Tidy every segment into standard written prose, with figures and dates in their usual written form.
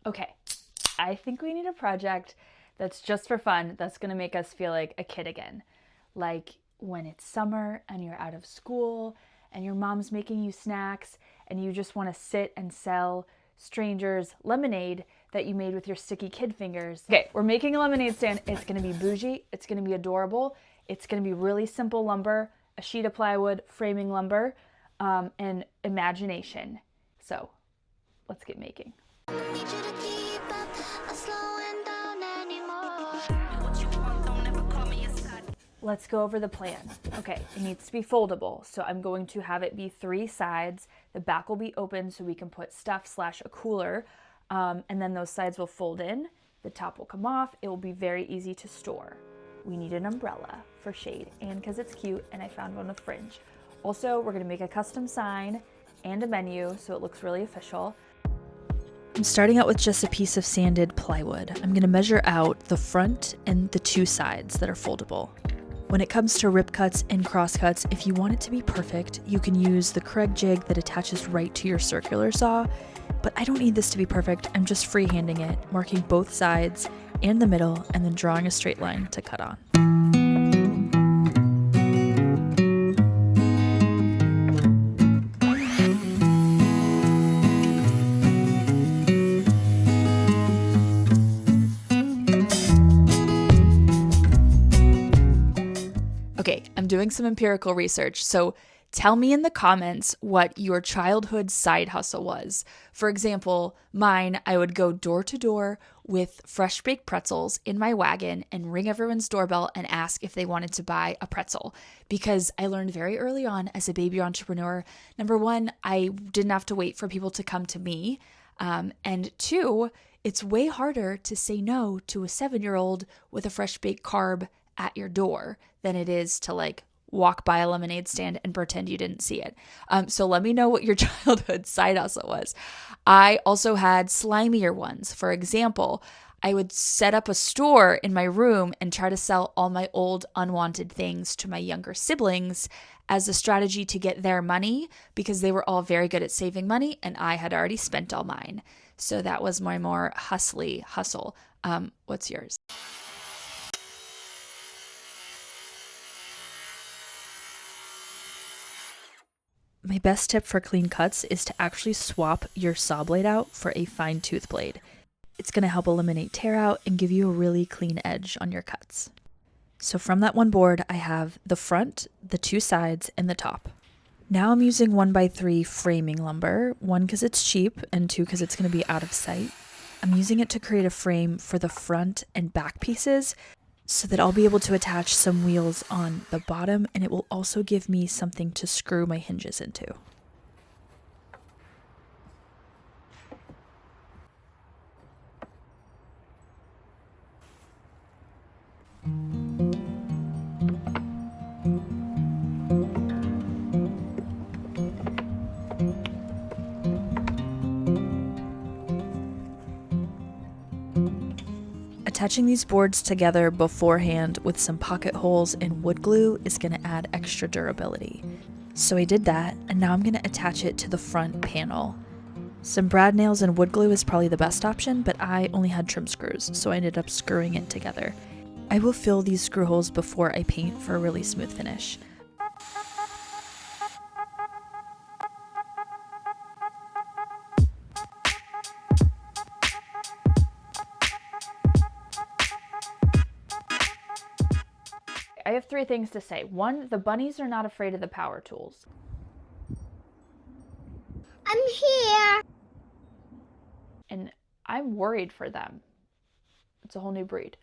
Okay, I think we need a project that's just for fun, that's gonna make us feel like a kid again. Like when it's summer and you're out of school and your mom's making you snacks and you just wanna sit and sell strangers lemonade that you made with your sticky kid fingers. Okay, we're making a lemonade stand. It's gonna be bougie, it's gonna be adorable, it's gonna be really simple lumber, a sheet of plywood, framing lumber, and imagination. So let's get making. Let's go over the plan. Okay, it needs to be foldable, so I'm going to have it be 3 sides. The back will be open so we can put stuff / a cooler, and then those sides will fold in. The top will come off. It will be very easy to store. We need an umbrella for shade and because it's cute, and I found one with fringe. Also, we're gonna make a custom sign and a menu so it looks really official. I'm starting out with just a piece of sanded plywood. I'm going to measure out the front and the 2 sides that are foldable. When it comes to rip cuts and cross cuts, if you want it to be perfect, you can use the Craig jig that attaches right to your circular saw, but I don't need this to be perfect. I'm just freehanding it, marking both sides and the middle, and then drawing a straight line to cut on. Okay, I'm doing some empirical research, so tell me in the comments what your childhood side hustle was. For example, mine, I would go door to door with fresh baked pretzels in my wagon and ring everyone's doorbell and ask if they wanted to buy a pretzel. Because I learned very early on as a baby entrepreneur, number one, I didn't have to wait for people to come to me. And 2, it's way harder to say no to a 7-year-old with a fresh baked carb at your door than it is to like walk by a lemonade stand and pretend you didn't see it. So let me know what your childhood side hustle was. I also had slimier ones. For example, I would set up a store in my room and try to sell all my old unwanted things to my younger siblings as a strategy to get their money because they were all very good at saving money and I had already spent all mine. So that was my more hustly hustle. What's yours? My best tip for clean cuts is to actually swap your saw blade out for a fine tooth blade. It's going to help eliminate tear out and give you a really clean edge on your cuts. So from that one board, I have the front, the 2 sides, and the top. Now I'm using 1x3 framing lumber, 1 because it's cheap and 2 because it's going to be out of sight. I'm using it to create a frame for the front and back pieces so that I'll be able to attach some wheels on the bottom, and it will also give me something to screw my hinges into. Attaching these boards together beforehand with some pocket holes and wood glue is going to add extra durability. So I did that, and now I'm going to attach it to the front panel. Some brad nails and wood glue is probably the best option, but I only had trim screws, so I ended up screwing it together. I will fill these screw holes before I paint for a really smooth finish. I have 3 things to say. 1, the bunnies are not afraid of the power tools. I'm here. And I'm worried for them. It's a whole new breed.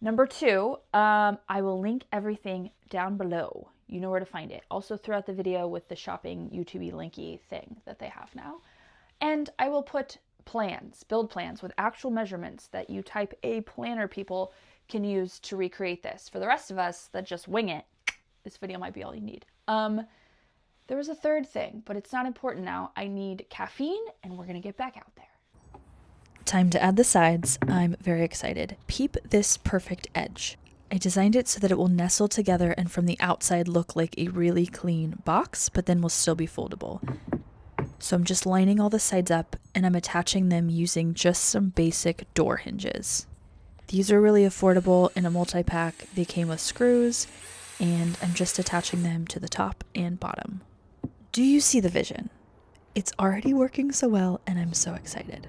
Number 2, I will link everything down below. You know where to find it. Also throughout the video with the shopping YouTube linky thing that they have now. And I will put plans, build plans with actual measurements that you type A planner people can use to recreate this. For the rest of us that just wing it, this video might be all you need. There was a 3rd thing, but it's not important now. I need caffeine, and we're gonna get back out there. Time to add the sides. I'm very excited. Peep this perfect edge. I designed it so that it will nestle together and from the outside look like a really clean box, but then will still be foldable. So I'm just lining all the sides up and I'm attaching them using just some basic door hinges. These are really affordable in a multi-pack. They came with screws and I'm just attaching them to the top and bottom. Do you see the vision? It's already working so well and I'm so excited.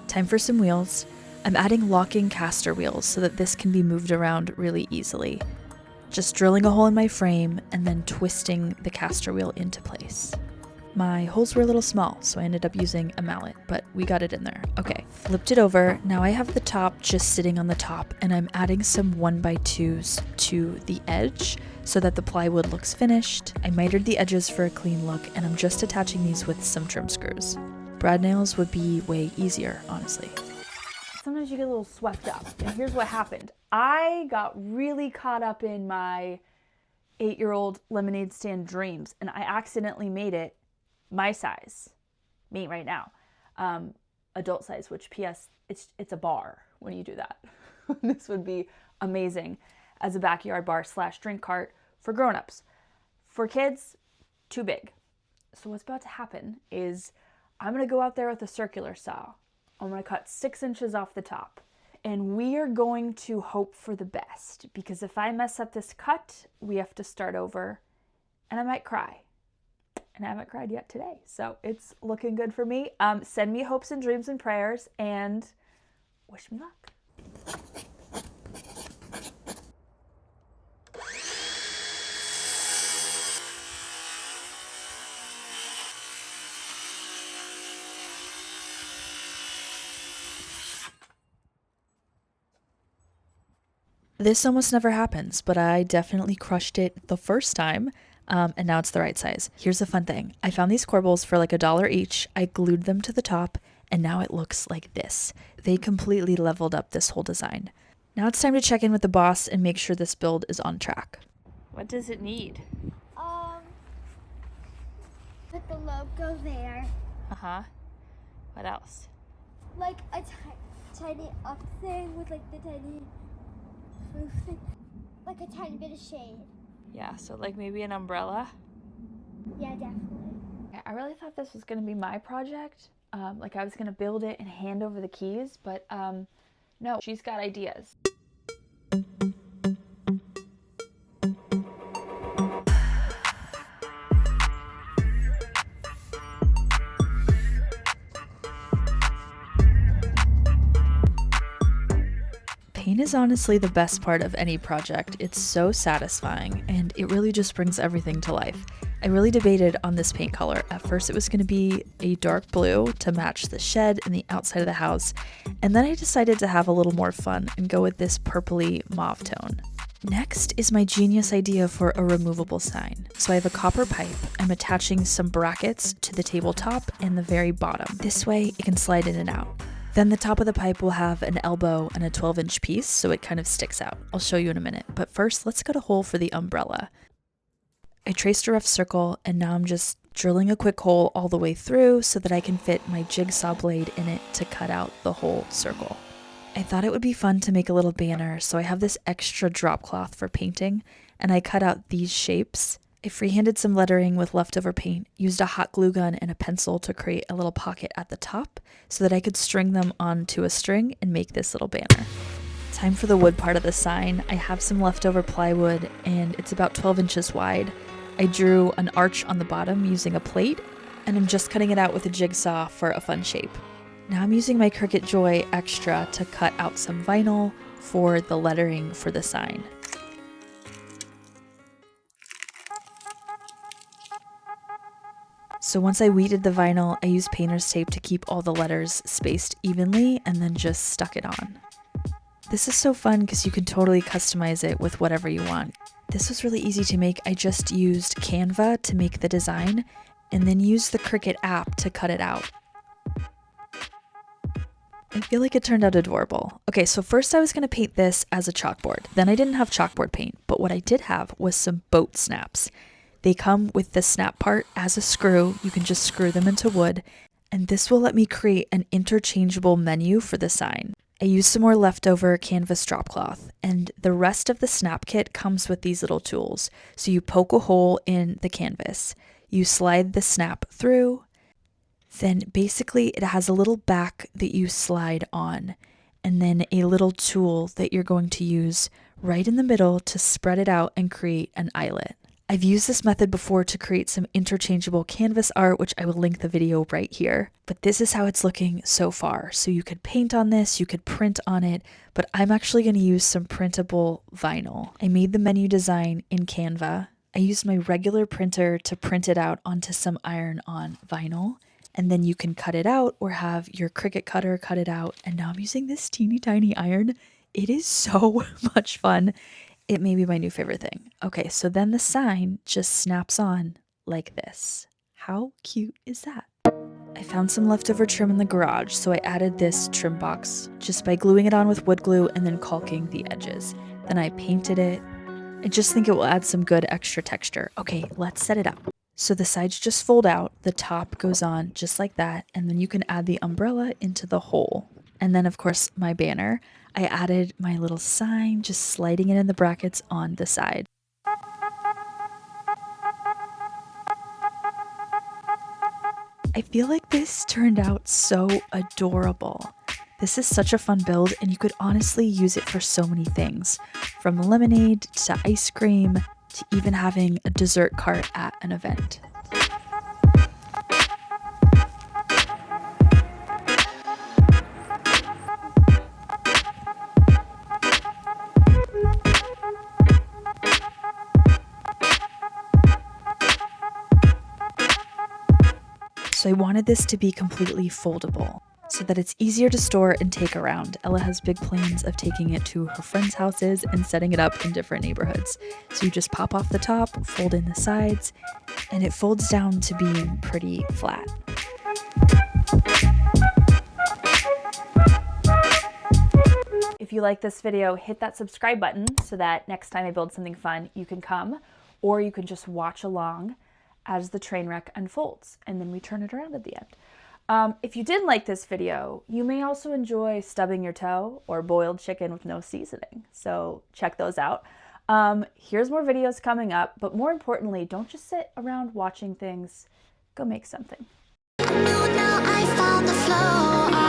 Time for some wheels. I'm adding locking caster wheels so that this can be moved around really easily. Just drilling a hole in my frame and then twisting the caster wheel into place. My holes were a little small, so I ended up using a mallet, but we got it in there. Okay, flipped it over. Now I have the top just sitting on the top and I'm adding some 1x2s to the edge so that the plywood looks finished. I mitered the edges for a clean look and I'm just attaching these with some trim screws. Brad nails would be way easier, honestly. Sometimes you get a little swept up, and here's what happened. I got really caught up in my 8-year-old lemonade stand dreams, and I accidentally made it my size, me right now, adult size, which P.S. it's a bar when you do that. This would be amazing as a backyard bar / drink cart for grown-ups. For kids, too big. So what's about to happen is I'm going to go out there with a circular saw. I'm going to cut 6 inches off the top. And we are going to hope for the best, because if I mess up this cut, we have to start over and I might cry. And I haven't cried yet today. So it's looking good for me. Send me hopes and dreams and prayers and wish me luck. This almost never happens, but I definitely crushed it the first time, and now it's the right size. Here's the fun thing. I found these Corbels for like $1 each. I glued them to the top, and now it looks like this. They completely leveled up this whole design. Now it's time to check in with the boss and make sure this build is on track. What does it need? Put the logo there. Uh-huh. What else? Like a tiny up thing with like the tiny roof thing. Like a tiny bit of shade. Yeah, so like maybe an umbrella? Yeah, definitely. I really thought this was going to be my project. Like I was going to build it and hand over the keys, but no, she's got ideas. Paint is honestly the best part of any project. It's so satisfying and it really just brings everything to life. I really debated on this paint color. At first it was going to be a dark blue to match the shed and the outside of the house, and then I decided to have a little more fun and go with this purpley mauve tone. Next is my genius idea for a removable sign. So I have a copper pipe. I'm attaching some brackets to the tabletop and the very bottom. This way it can slide in and out. Then the top of the pipe will have an elbow and a 12-inch piece, so it kind of sticks out. I'll show you in a minute, but first let's cut a hole for the umbrella. I traced a rough circle and now I'm just drilling a quick hole all the way through so that I can fit my jigsaw blade in it to cut out the whole circle. I thought it would be fun to make a little banner, so I have this extra drop cloth for painting, and I cut out these shapes. I freehanded some lettering with leftover paint, used a hot glue gun and a pencil to create a little pocket at the top so that I could string them onto a string and make this little banner. Time for the wood part of the sign. I have some leftover plywood and it's about 12 inches wide. I drew an arch on the bottom using a plate, and I'm just cutting it out with a jigsaw for a fun shape. Now I'm using my Cricut Joy Extra to cut out some vinyl for the lettering for the sign. So once I weeded the vinyl, I used painter's tape to keep all the letters spaced evenly and then just stuck it on. This is so fun because you can totally customize it with whatever you want. This was really easy to make. I just used Canva to make the design and then used the Cricut app to cut it out. I feel like it turned out adorable. Okay, so first I was going to paint this as a chalkboard. Then I didn't have chalkboard paint, but what I did have was some boat snaps. They come with the snap part as a screw. You can just screw them into wood. And this will let me create an interchangeable menu for the sign. I used some more leftover canvas drop cloth, and the rest of the snap kit comes with these little tools. So you poke a hole in the canvas, you slide the snap through, then basically it has a little back that you slide on, and then a little tool that you're going to use right in the middle to spread it out and create an eyelet. I've used this method before to create some interchangeable canvas art, which I will link the video right here. But this is how it's looking so far. So you could paint on this, you could print on it, but I'm actually going to use some printable vinyl. I made the menu design in Canva. I used my regular printer to print it out onto some iron-on vinyl. And then you can cut it out or have your Cricut cutter cut it out. And now I'm using this teeny tiny iron. It is so much fun. It may be my new favorite thing. Okay, so then the sign just snaps on like this. How cute is that? I found some leftover trim in the garage, so I added this trim box just by gluing it on with wood glue and then caulking the edges. Then I painted it. I just think it will add some good extra texture. Okay, let's set it up. So the sides just fold out, the top goes on just like that, and then you can add the umbrella into the hole. And then of course my banner. I added my little sign, just sliding it in the brackets on the side. I feel like this turned out so adorable. This is such a fun build, and you could honestly use it for so many things, from lemonade to ice cream to even having a dessert cart at an event. So I wanted this to be completely foldable so that it's easier to store and take around. Ella has big plans of taking it to her friends' houses and setting it up in different neighborhoods. So you just pop off the top, fold in the sides, and it folds down to being pretty flat. If you like this video, hit that subscribe button so that next time I build something fun, you can come, or you can just watch along as the train wreck unfolds, and then we turn it around at the end. If you did like this video, you may also enjoy stubbing your toe or boiled chicken with no seasoning, so check those out. Here's more videos coming up, but more importantly, don't just sit around watching things, go make something. Now I found the flow.